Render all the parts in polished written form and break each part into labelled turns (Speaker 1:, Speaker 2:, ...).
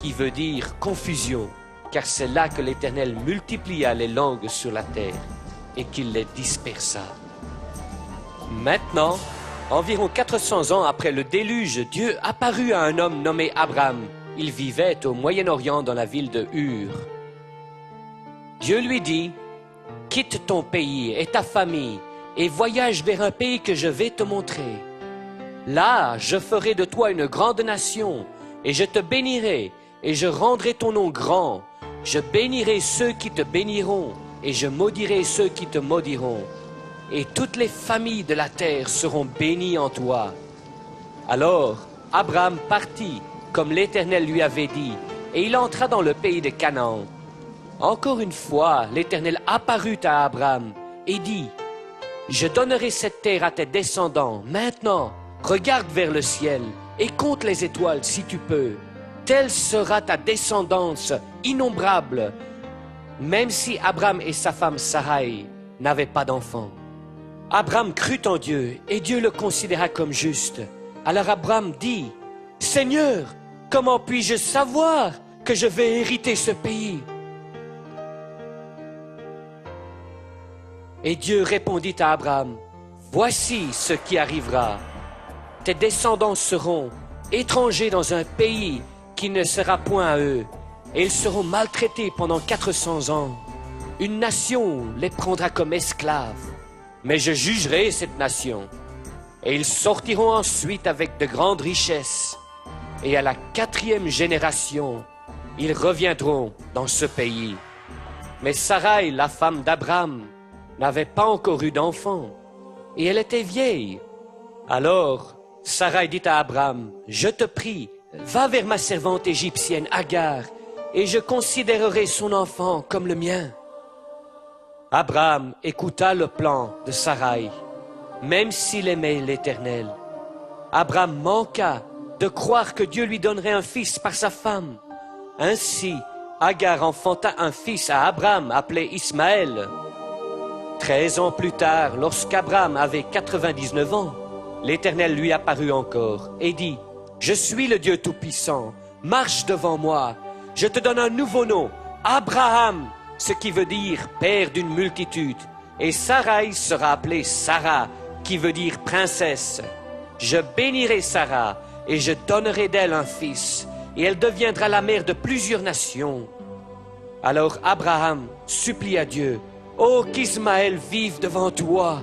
Speaker 1: qui veut dire confusion, car c'est là que l'Éternel multiplia les langues sur la terre et qu'il les dispersa. Maintenant, environ 400 ans après le déluge, Dieu apparut à un homme nommé Abraham. Il vivait au Moyen-Orient dans la ville de Ur. Dieu lui dit, « Quitte ton pays et ta famille et voyage vers un pays que je vais te montrer. Là, je ferai de toi une grande nation et je te bénirai et je rendrai ton nom grand. Je bénirai ceux qui te béniront et je maudirai ceux qui te maudiront. Et toutes les familles de la terre seront bénies en toi. » Alors, Abraham partit, comme l'Éternel lui avait dit, et il entra dans le pays de Canaan. Encore une fois, l'Éternel apparut à Abraham et dit, « Je donnerai cette terre à tes descendants. Maintenant, regarde vers le ciel et compte les étoiles si tu peux. Telle sera ta descendance innombrable. » Même si Abraham et sa femme Sarai n'avaient pas d'enfants. Abraham crut en Dieu et Dieu le considéra comme juste. Alors Abraham dit, « Seigneur, comment puis-je savoir que je vais hériter ce pays? » Et Dieu répondit à Abraham, « Voici ce qui arrivera. Tes descendants seront étrangers dans un pays qui ne sera point à eux, et ils seront maltraités pendant 400 ans. Une nation les prendra comme esclaves. Mais je jugerai cette nation, et ils sortiront ensuite avec de grandes richesses. Et à la 4e génération, ils reviendront dans ce pays. » Mais Sarai, la femme d'Abraham, n'avait pas encore eu d'enfant, et elle était vieille. Alors Sarai dit à Abraham, « Je te prie, va vers ma servante égyptienne Agar, et je considérerai son enfant comme le mien. » Abraham écouta le plan de Sarai, même s'il aimait l'Éternel. Abraham manqua de croire que Dieu lui donnerait un fils par sa femme. Ainsi, Agar enfanta un fils à Abraham appelé Ismaël. 13 ans plus tard, lorsqu'Abraham avait 99 ans, l'Éternel lui apparut encore et dit, « Je suis le Dieu Tout-Puissant, marche devant moi, je te donne un nouveau nom, Abraham, ce qui veut dire père d'une multitude, et Sarai sera appelée Sarah, qui veut dire princesse. Je bénirai Sarah, et je donnerai d'elle un fils, et elle deviendra la mère de plusieurs nations. » Alors Abraham supplia Dieu, « Oh, qu'Ismaël vive devant toi !»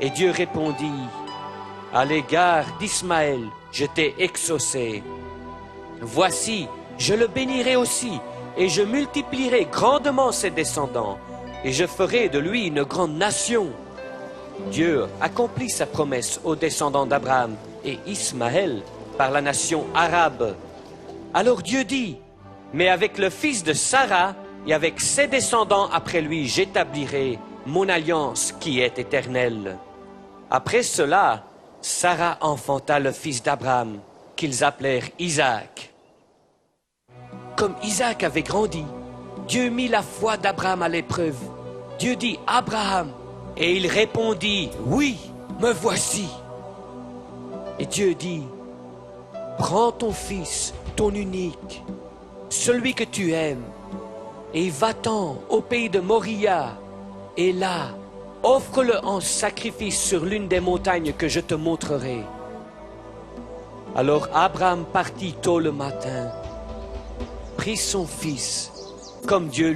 Speaker 1: Et Dieu répondit, « À l'égard d'Ismaël, je t'ai exaucé. Voici, je le bénirai aussi, et je multiplierai grandement ses descendants, et je ferai de lui une grande nation. » Dieu accomplit sa promesse aux descendants d'Abraham et Ismaël par la nation arabe. Alors Dieu dit, « Mais avec le fils de Sarah et avec ses descendants après lui, j'établirai mon alliance qui est éternelle. » Après cela, Sarah enfanta le fils d'Abraham, qu'ils appelèrent Isaac. Comme Isaac avait grandi, Dieu mit la foi d'Abraham à l'épreuve. Dieu dit, « Abraham !» Et il répondit, « Oui, me voici. » Et Dieu dit, « Prends ton fils, ton unique, celui que tu aimes, et va-t'en au pays de Moria, et là, offre-le en sacrifice sur l'une des montagnes que je te montrerai. » Alors Abraham partit tôt le matin, prit son fils, comme Dieu lui